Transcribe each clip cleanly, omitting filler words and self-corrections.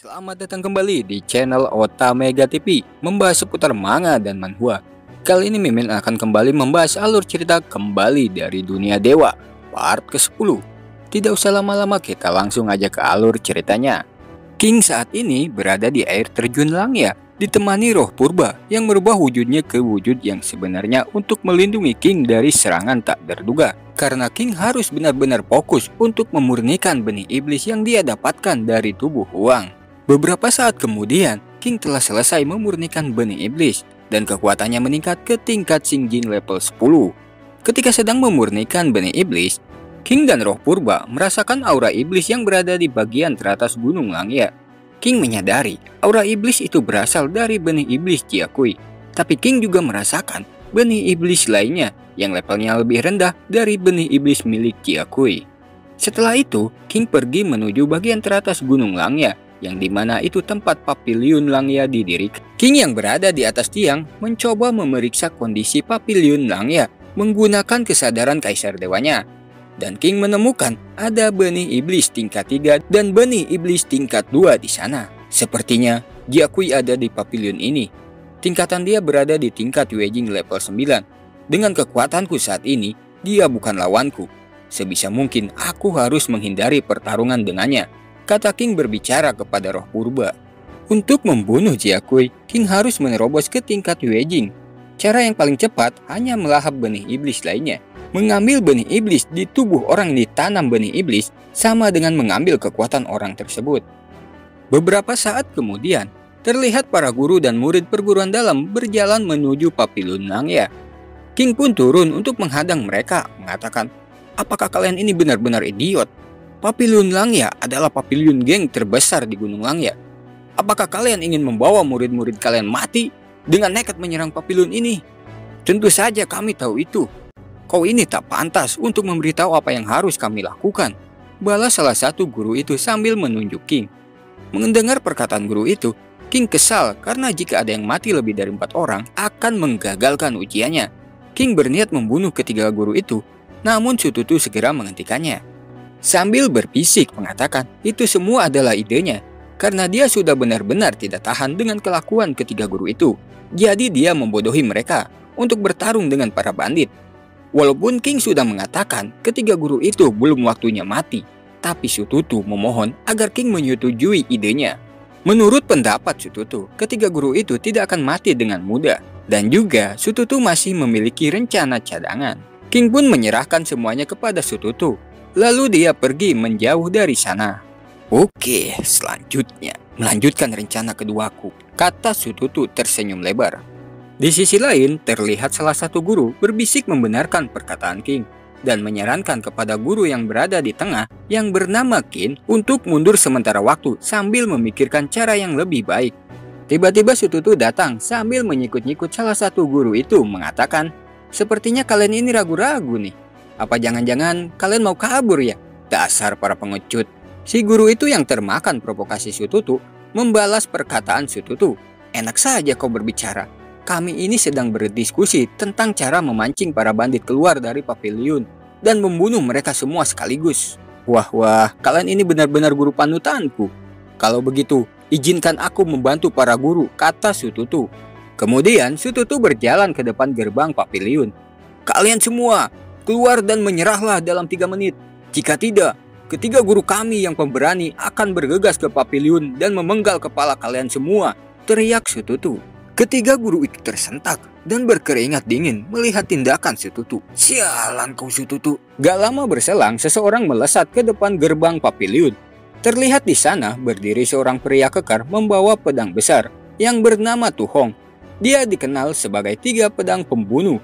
Selamat datang kembali di channel Otamega TV, membahas seputar manga dan manhwa. Kali ini Mimin akan kembali membahas alur cerita kembali dari dunia dewa, part ke-10. Tidak usah lama-lama, kita langsung aja ke alur ceritanya. King saat ini berada di air terjun Langya, ditemani roh purba yang merubah wujudnya ke wujud yang sebenarnya untuk melindungi King dari serangan tak terduga. Karena King harus benar-benar fokus untuk memurnikan benih iblis yang dia dapatkan dari tubuh Huang. Beberapa saat kemudian, King telah selesai memurnikan benih iblis dan kekuatannya meningkat ke tingkat Xingjin level 10. Ketika sedang memurnikan benih iblis, King dan roh purba merasakan aura iblis yang berada di bagian teratas gunung Langya. King menyadari aura iblis itu berasal dari benih iblis Jiakui, tapi King juga merasakan benih iblis lainnya yang levelnya lebih rendah dari benih iblis milik Jiakui. Setelah itu, King pergi menuju bagian teratas gunung Langya, yang dimana itu tempat Papiliun Langya didirikan. King yang berada di atas tiang mencoba memeriksa kondisi Papiliun Langya menggunakan kesadaran kaisar dewanya. Dan King menemukan ada benih iblis tingkat 3 dan benih iblis tingkat 2 di sana. Sepertinya Jiakui ada di Papiliun ini. Tingkatan dia berada di tingkat Yuejing level 9. Dengan kekuatanku saat ini, dia bukan lawanku. Sebisa mungkin aku harus menghindari pertarungan dengannya, kata King berbicara kepada roh purba. Untuk membunuh Jiakui, King harus menerobos ke tingkat Yuejing. Cara yang paling cepat hanya melahap benih iblis lainnya. Mengambil benih iblis di tubuh orang yang ditanam benih iblis sama dengan mengambil kekuatan orang tersebut. Beberapa saat kemudian, terlihat para guru dan murid perguruan dalam berjalan menuju Papiliun Langya. King pun turun untuk menghadang mereka, mengatakan, "Apakah kalian ini benar-benar idiot? Papiliun Langya adalah papiliun geng terbesar di Gunung Langya. Apakah kalian ingin membawa murid-murid kalian mati dengan nekat menyerang papiliun ini? Tentu saja kami tahu itu. Kau ini tak pantas untuk memberitahu apa yang harus kami lakukan," balas salah satu guru itu sambil menunjuk King. Mendengar perkataan guru itu, King kesal karena jika ada yang mati lebih dari 4 orang akan menggagalkan ujiannya. King berniat membunuh ketiga guru itu, namun Sututu segera menghentikannya. Sambil berbisik mengatakan itu semua adalah idenya, karena dia sudah benar-benar tidak tahan dengan kelakuan ketiga guru itu. Jadi dia membodohi mereka untuk bertarung dengan para bandit. Walaupun King sudah mengatakan ketiga guru itu belum waktunya mati, tapi Sututu memohon agar King menyetujui idenya. Menurut pendapat Sututu, ketiga guru itu tidak akan mati dengan mudah, dan juga Sututu masih memiliki rencana cadangan. King pun menyerahkan semuanya kepada Sututu. Lalu dia pergi menjauh dari sana. "Oke, selanjutnya melanjutkan rencana keduaku," kata Sututu tersenyum lebar. Di sisi lain, terlihat salah satu guru berbisik membenarkan perkataan King dan menyarankan kepada guru yang berada di tengah yang bernama Qin untuk mundur sementara waktu sambil memikirkan cara yang lebih baik. Tiba-tiba Sututu datang sambil menyikut-nyikut salah satu guru itu, mengatakan, "Sepertinya kalian ini ragu-ragu nih. Apa jangan-jangan kalian mau kabur ya? Dasar para pengecut." Si guru itu yang termakan provokasi Sututu membalas perkataan Sututu. "Enak saja kau berbicara. Kami ini sedang berdiskusi tentang cara memancing para bandit keluar dari Papiliun dan membunuh mereka semua sekaligus." Wah, kalian ini benar-benar guru panutanku. "Kalau begitu, izinkan aku membantu para guru," kata Sututu. Kemudian Sututu berjalan ke depan gerbang Papiliun. "Kalian semua keluar dan menyerahlah dalam 3 menit. Jika tidak, ketiga guru kami yang pemberani akan bergegas ke Papiliun dan memenggal kepala kalian semua," teriak Sututu. Ketiga guru itu tersentak dan berkeringat dingin melihat tindakan Sututu. "Sialan kau Sututu." Gak lama berselang, seseorang melesat ke depan gerbang Papiliun. Terlihat di sana berdiri seorang pria kekar membawa pedang besar yang bernama Tu Hong. Dia dikenal sebagai 3 pedang pembunuh.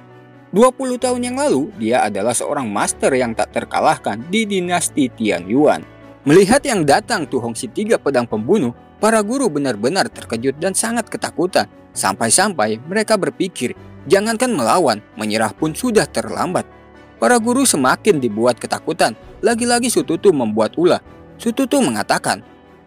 20 tahun yang lalu, dia adalah seorang master yang tak terkalahkan di dinasti Tian Yuan. Melihat yang datang Tu Hong si 3 pedang pembunuh, para guru benar-benar terkejut dan sangat ketakutan. Sampai-sampai mereka berpikir, jangankan melawan, menyerah pun sudah terlambat. Para guru semakin dibuat ketakutan. Lagi-lagi Sututu membuat ulah. Sututu mengatakan,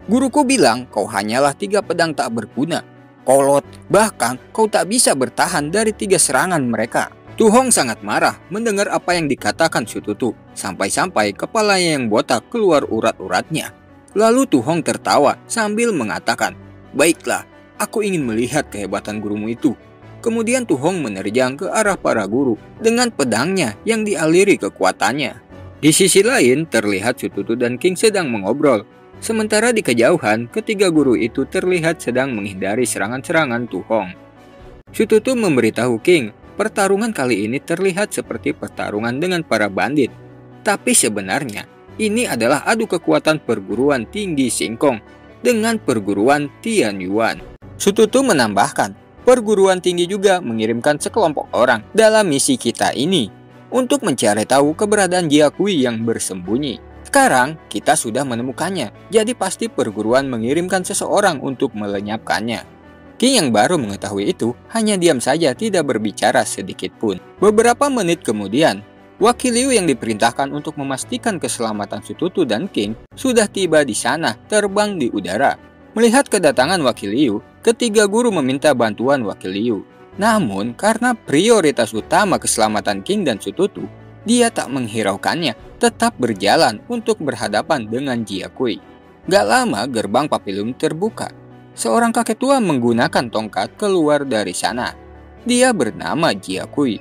"Guruku bilang kau hanyalah 3 pedang tak berguna. Kolot, bahkan kau tak bisa bertahan dari 3 serangan mereka." Tu Hong sangat marah mendengar apa yang dikatakan Sututu, sampai-sampai kepalanya yang botak keluar urat-uratnya. Lalu Tu Hong tertawa sambil mengatakan, "Baiklah, aku ingin melihat kehebatan gurumu itu." Kemudian Tu Hong menerjang ke arah para guru dengan pedangnya yang dialiri kekuatannya. Di sisi lain, terlihat Su Tutu dan King sedang mengobrol. Sementara di kejauhan, ketiga guru itu terlihat sedang menghindari serangan-serangan Tu Hong. Su Tutu memberitahu King, pertarungan kali ini terlihat seperti pertarungan dengan para bandit. Tapi sebenarnya, ini adalah adu kekuatan perguruan tinggi Singkong dengan perguruan Tianyuan. Su Tutu menambahkan, perguruan tinggi juga mengirimkan sekelompok orang dalam misi kita ini untuk mencari tahu keberadaan Jia Kui yang bersembunyi. Sekarang kita sudah menemukannya, jadi pasti perguruan mengirimkan seseorang untuk melenyapkannya. King yang baru mengetahui itu hanya diam saja, tidak berbicara sedikit pun. Beberapa menit kemudian, Wakil Liu yang diperintahkan untuk memastikan keselamatan Su Tutu dan King sudah tiba di sana, terbang di udara. Melihat kedatangan Wakil Liu, ketiga guru meminta bantuan Wakil Liu. Namun, karena prioritas utama keselamatan King dan Su Tutu, dia tak menghiraukannya, tetap berjalan untuk berhadapan dengan Jia Kui. Gak lama, gerbang Papillon terbuka. Seorang kakek tua menggunakan tongkat keluar dari sana. Dia bernama Jia Kui.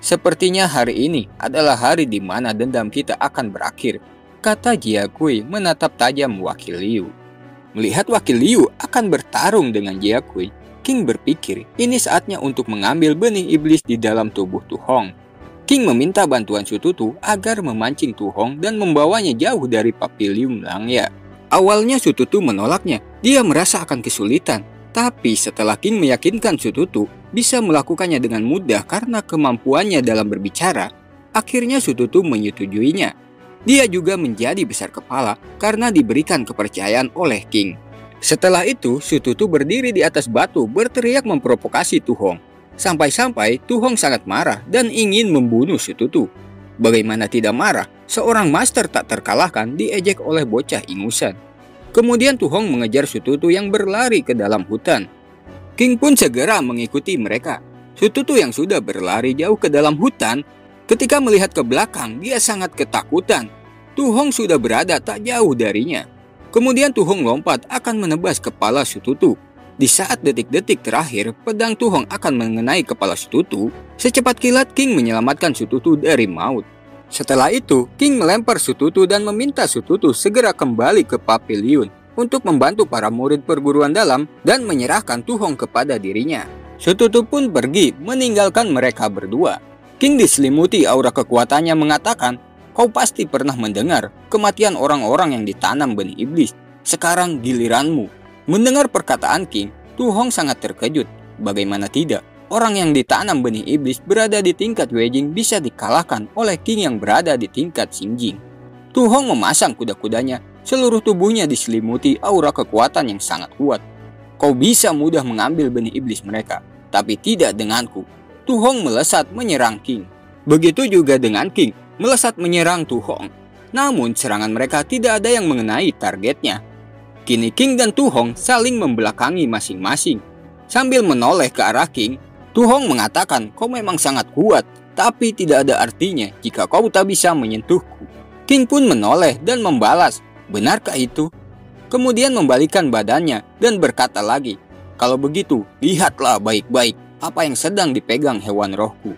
"Sepertinya hari ini adalah hari di mana dendam kita akan berakhir," kata Jia Kui menatap tajam Wakil Liu. Melihat Wakil Liu akan bertarung dengan Jia Kui, King berpikir ini saatnya untuk mengambil benih iblis di dalam tubuh Tu Hong. King meminta bantuan Su Tutu agar memancing Tu Hong dan membawanya jauh dari Papillon Langya. Awalnya Su Tutu menolaknya, dia merasa akan kesulitan. Tapi setelah King meyakinkan Su Tutu bisa melakukannya dengan mudah karena kemampuannya dalam berbicara, akhirnya Su Tutu menyetujuinya. Dia juga menjadi besar kepala karena diberikan kepercayaan oleh King. Setelah itu, Su Tutu berdiri di atas batu berteriak memprovokasi Tu Hong. Sampai-sampai Tu Hong sangat marah dan ingin membunuh Su Tutu. Bagaimana tidak marah, seorang master tak terkalahkan diejek oleh bocah ingusan. Kemudian Tu Hong mengejar Su Tutu yang berlari ke dalam hutan. King pun segera mengikuti mereka. Su Tutu yang sudah berlari jauh ke dalam hutan, ketika melihat ke belakang dia sangat ketakutan. Tu Hong sudah berada tak jauh darinya. Kemudian Tu Hong lompat akan menebas kepala Su Tutu. Di saat detik-detik terakhir pedang Tu Hong akan mengenai kepala Su Tutu, secepat kilat King menyelamatkan Su Tutu dari maut. Setelah itu, King melempar Su Tutu dan meminta Su Tutu segera kembali ke Papillon untuk membantu para murid perguruan dalam dan menyerahkan Tu Hong kepada dirinya. Su Tutu pun pergi meninggalkan mereka berdua. King diselimuti aura kekuatannya mengatakan, "Kau pasti pernah mendengar kematian orang-orang yang ditanam benih iblis. Sekarang giliranmu." Mendengar perkataan King, Tu Hong sangat terkejut. Bagaimana tidak? Orang yang ditanam benih iblis berada di tingkat Weijing bisa dikalahkan oleh King yang berada di tingkat Xinjing. Tu Hong memasang kuda-kudanya, seluruh tubuhnya diselimuti aura kekuatan yang sangat kuat. "Kau bisa mudah mengambil benih iblis mereka, tapi tidak denganku." Tu Hong melesat menyerang King. Begitu juga dengan King, melesat menyerang Tu Hong. Namun serangan mereka tidak ada yang mengenai targetnya. Kini King dan Tu Hong saling membelakangi masing-masing. Sambil menoleh ke arah King, Tu Hong mengatakan, "Kau memang sangat kuat, tapi tidak ada artinya jika kau tak bisa menyentuhku." King pun menoleh dan membalas, "Benarkah itu?" Kemudian membalikkan badannya dan berkata lagi, "Kalau begitu, lihatlah baik-baik apa yang sedang dipegang hewan rohku."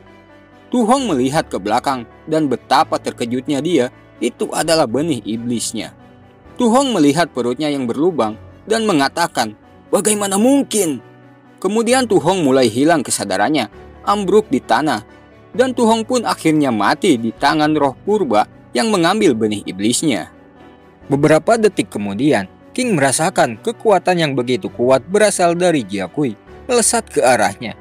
Tu Hong melihat ke belakang dan betapa terkejutnya dia, itu adalah benih iblisnya. Tu Hong melihat perutnya yang berlubang dan mengatakan, "Bagaimana mungkin?" Kemudian Tu Hong mulai hilang kesadarannya, ambruk di tanah, dan Tu Hong pun akhirnya mati di tangan roh purba yang mengambil benih iblisnya. Beberapa detik kemudian, King merasakan kekuatan yang begitu kuat berasal dari Jia Kui, melesat ke arahnya.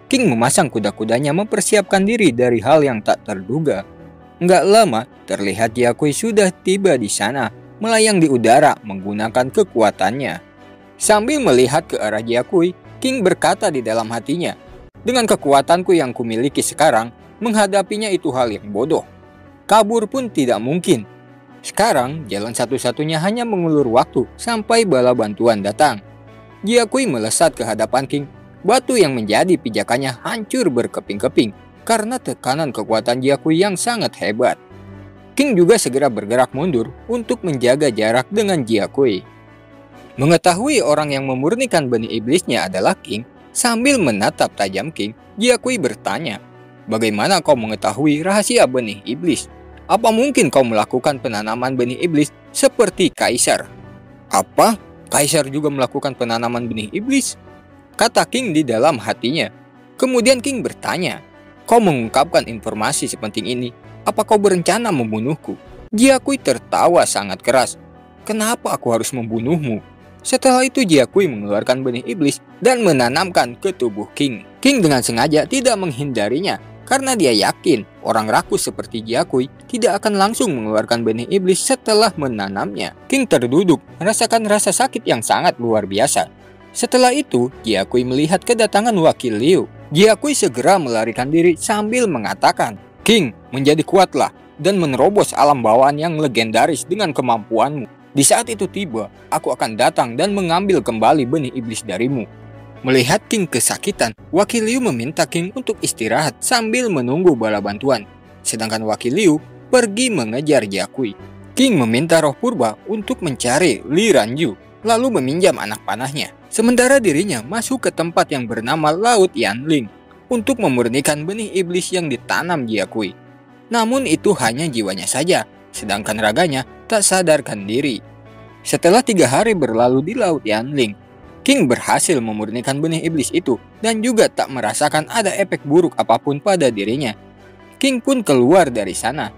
King memasang kuda-kudanya mempersiapkan diri dari hal yang tak terduga. Nggak lama, terlihat Jia Kui sudah tiba di sana, melayang di udara menggunakan kekuatannya. Sambil melihat ke arah Jia Kui, King berkata di dalam hatinya, "Dengan kekuatanku yang kumiliki sekarang, menghadapinya itu hal yang bodoh. Kabur pun tidak mungkin. Sekarang, jalan satu-satunya hanya mengulur waktu sampai bala bantuan datang." Jia Kui melesat ke hadapan King. Batu yang menjadi pijakannya hancur berkeping-keping karena tekanan kekuatan Jia Kui yang sangat hebat. King juga segera bergerak mundur untuk menjaga jarak dengan Jiakui. Mengetahui orang yang memurnikan benih iblisnya adalah King, sambil menatap tajam King, Jiakui bertanya, "Bagaimana kau mengetahui rahasia benih iblis? Apa mungkin kau melakukan penanaman benih iblis seperti Kaisar?" "Apa? Kaisar juga melakukan penanaman benih iblis?" kata King di dalam hatinya. Kemudian King bertanya, "Kau mengungkapkan informasi sepenting ini, apa kau berencana membunuhku?" Jiakui tertawa sangat keras. "Kenapa aku harus membunuhmu?" Setelah itu Jiakui mengeluarkan benih iblis dan menanamkan ke tubuh King. King dengan sengaja tidak menghindarinya karena dia yakin orang rakus seperti Jiakui tidak akan langsung mengeluarkan benih iblis setelah menanamnya. King terduduk merasakan rasa sakit yang sangat luar biasa. Setelah itu Jiakui melihat kedatangan wakil Liu. Jiakui segera melarikan diri sambil mengatakan, "King, menjadi kuatlah dan menerobos alam bawaan yang legendaris dengan kemampuanmu. Di saat itu tiba, aku akan datang dan mengambil kembali benih iblis darimu." Melihat King kesakitan, wakil Liu meminta King untuk istirahat sambil menunggu bala bantuan. Sedangkan wakil Liu pergi mengejar Jiakui. King meminta roh purba untuk mencari Li Ranju, lalu meminjam anak panahnya. Sementara dirinya masuk ke tempat yang bernama Laut Yanling untuk memurnikan benih iblis yang ditanam Jiakui. Namun itu hanya jiwanya saja, sedangkan raganya tak sadarkan diri. Setelah 3 hari berlalu di Laut Yanling, King berhasil memurnikan benih iblis itu dan juga tak merasakan ada efek buruk apapun pada dirinya. King pun keluar dari sana.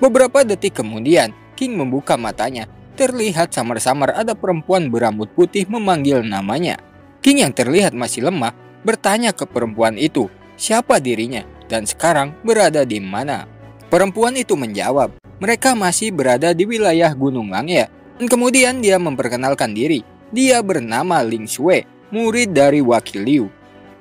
Beberapa detik kemudian, King membuka matanya. Terlihat samar-samar ada perempuan berambut putih memanggil namanya. King yang terlihat masih lemah bertanya ke perempuan itu siapa dirinya dan sekarang berada di mana. Perempuan itu menjawab, mereka masih berada di wilayah Gunung Langya. Dan kemudian dia memperkenalkan diri. Dia bernama Ling Xue, murid dari wakil Liu.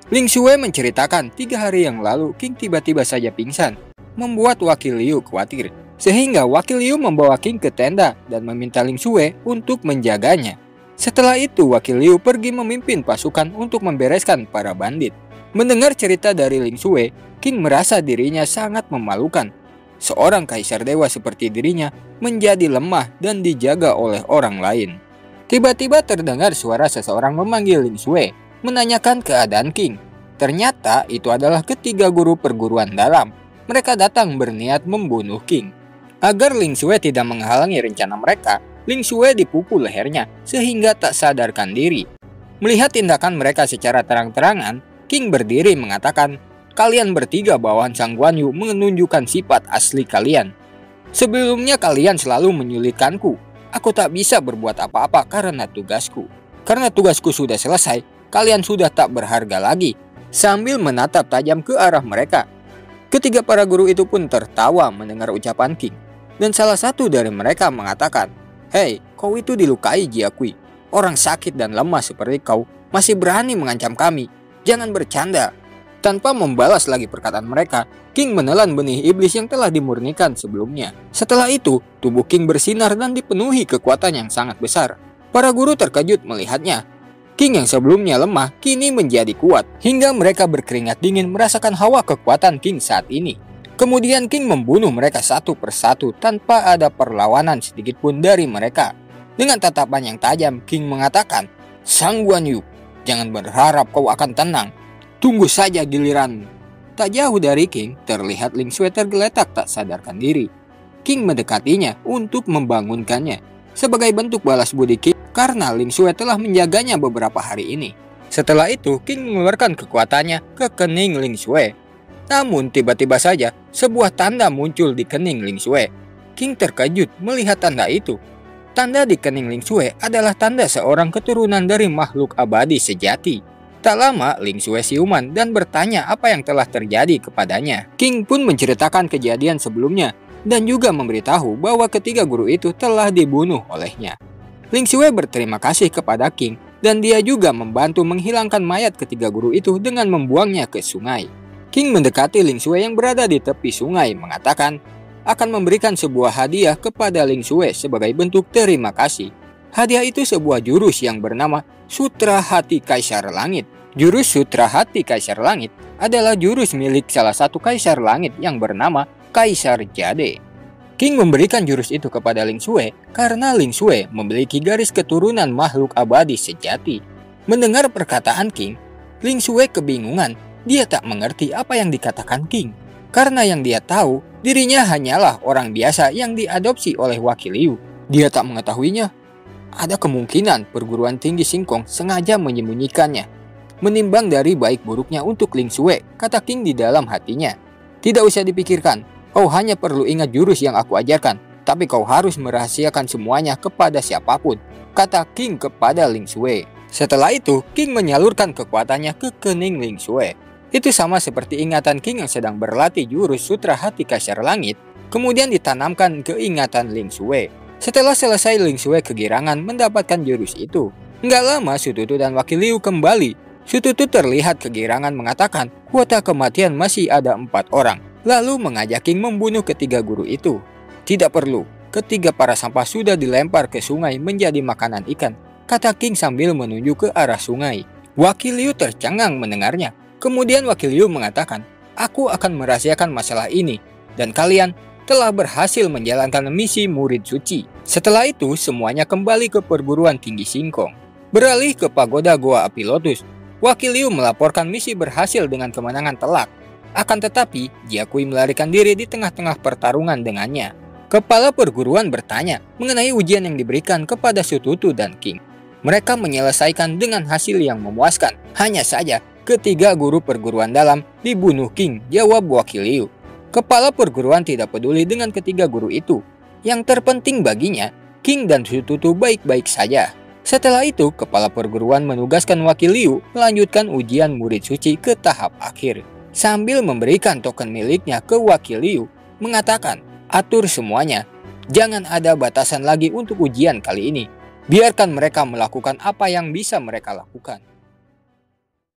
Ling Xue menceritakan 3 hari yang lalu King tiba-tiba saja pingsan, membuat wakil Liu khawatir. Sehingga wakil Liu membawa King ke tenda dan meminta Ling Xue untuk menjaganya. Setelah itu wakil Liu pergi memimpin pasukan untuk membereskan para bandit. Mendengar cerita dari Ling Xue, King merasa dirinya sangat memalukan. Seorang kaisar dewa seperti dirinya menjadi lemah dan dijaga oleh orang lain. Tiba-tiba terdengar suara seseorang memanggil Ling Xue, menanyakan keadaan King. Ternyata itu adalah ketiga guru perguruan dalam. Mereka datang berniat membunuh King. Agar Ling Xue tidak menghalangi rencana mereka, Ling Xue dipukul lehernya sehingga tak sadarkan diri. Melihat tindakan mereka secara terang-terangan, King berdiri mengatakan, "Kalian bertiga bawahan Sang Guan Yu menunjukkan sifat asli kalian. Sebelumnya kalian selalu menyulitkanku. Aku tak bisa berbuat apa-apa karena tugasku. Karena tugasku sudah selesai, kalian sudah tak berharga lagi." Sambil menatap tajam ke arah mereka. Ketiga para guru itu pun tertawa mendengar ucapan King. Dan salah satu dari mereka mengatakan, "Hei, kau itu dilukai Jiakui. Orang sakit dan lemah seperti kau masih berani mengancam kami. Jangan bercanda." Tanpa membalas lagi perkataan mereka, King menelan benih iblis yang telah dimurnikan sebelumnya. Setelah itu, tubuh King bersinar dan dipenuhi kekuatan yang sangat besar. Para guru terkejut melihatnya. King yang sebelumnya lemah kini menjadi kuat, hingga mereka berkeringat dingin merasakan hawa kekuatan King saat ini. Kemudian King membunuh mereka satu persatu tanpa ada perlawanan sedikit pun dari mereka. Dengan tatapan yang tajam, King mengatakan, "Sang Guan Yu, jangan berharap kau akan tenang. Tunggu saja giliranmu." Tak jauh dari King, terlihat Ling Xue tergeletak tak sadarkan diri. King mendekatinya untuk membangunkannya. Sebagai bentuk balas budi King karena Ling Xue telah menjaganya beberapa hari ini. Setelah itu, King mengeluarkan kekuatannya ke kening Ling Xue. Namun tiba-tiba saja sebuah tanda muncul di kening Ling Xue. King terkejut melihat tanda itu. Tanda di kening Ling Xue adalah tanda seorang keturunan dari makhluk abadi sejati. Tak lama Ling Xue siuman dan bertanya apa yang telah terjadi kepadanya. King pun menceritakan kejadian sebelumnya dan juga memberitahu bahwa ketiga guru itu telah dibunuh olehnya. Ling Xue berterima kasih kepada King dan dia juga membantu menghilangkan mayat ketiga guru itu dengan membuangnya ke sungai. King mendekati Ling Xue yang berada di tepi sungai mengatakan akan memberikan sebuah hadiah kepada Ling Xue sebagai bentuk terima kasih. Hadiah itu sebuah jurus yang bernama Sutra Hati Kaisar Langit. Jurus Sutra Hati Kaisar Langit adalah jurus milik salah satu Kaisar Langit yang bernama Kaisar Jade. King memberikan jurus itu kepada Ling Shui karena Ling Shui memiliki garis keturunan makhluk abadi sejati. Mendengar perkataan King, Ling Shui kebingungan. Dia tak mengerti apa yang dikatakan King. Karena yang dia tahu, dirinya hanyalah orang biasa yang diadopsi oleh Wakil Liu. Dia tak mengetahuinya. Ada kemungkinan perguruan tinggi Singkong sengaja menyembunyikannya. Menimbang dari baik buruknya untuk Ling Shui, kata King di dalam hatinya. Tidak usah dipikirkan. Kau hanya perlu ingat jurus yang aku ajarkan, tapi kau harus merahasiakan semuanya kepada siapapun, kata King kepada Ling Shui. Setelah itu, King menyalurkan kekuatannya ke kening Ling Shui. Itu sama seperti ingatan King yang sedang berlatih jurus Sutra Hati Kaisar Langit, kemudian ditanamkan ke ingatan Ling Shui. Setelah selesai, Ling Shui kegirangan mendapatkan jurus itu. Nggak lama, Sututu dan Wakil Liu kembali. Sututu terlihat kegirangan mengatakan kuota kematian masih ada 4 orang. Lalu mengajak King membunuh ketiga guru itu. Tidak perlu, ketiga para sampah sudah dilempar ke sungai menjadi makanan ikan, kata King sambil menunjuk ke arah sungai. Wakil Liu tercengang mendengarnya. Kemudian Wakil Liu mengatakan, aku akan merahasiakan masalah ini, dan kalian telah berhasil menjalankan misi murid suci. Setelah itu, semuanya kembali ke perguruan tinggi Singkong. Beralih ke pagoda Goa Api Lotus, Wakil Liu melaporkan misi berhasil dengan kemenangan telak. Akan tetapi, Jiakui melarikan diri di tengah-tengah pertarungan dengannya. Kepala perguruan bertanya mengenai ujian yang diberikan kepada Sututu dan King. Mereka menyelesaikan dengan hasil yang memuaskan. Hanya saja, ketiga guru perguruan dalam dibunuh King, jawab Wakil Liu. Kepala perguruan tidak peduli dengan ketiga guru itu. Yang terpenting baginya, King dan Sututu baik-baik saja. Setelah itu, kepala perguruan menugaskan Wakil Liu melanjutkan ujian murid suci ke tahap akhir. Sambil memberikan token miliknya ke Wakil Liu, mengatakan, atur semuanya, jangan ada batasan lagi untuk ujian kali ini. Biarkan mereka melakukan apa yang bisa mereka lakukan.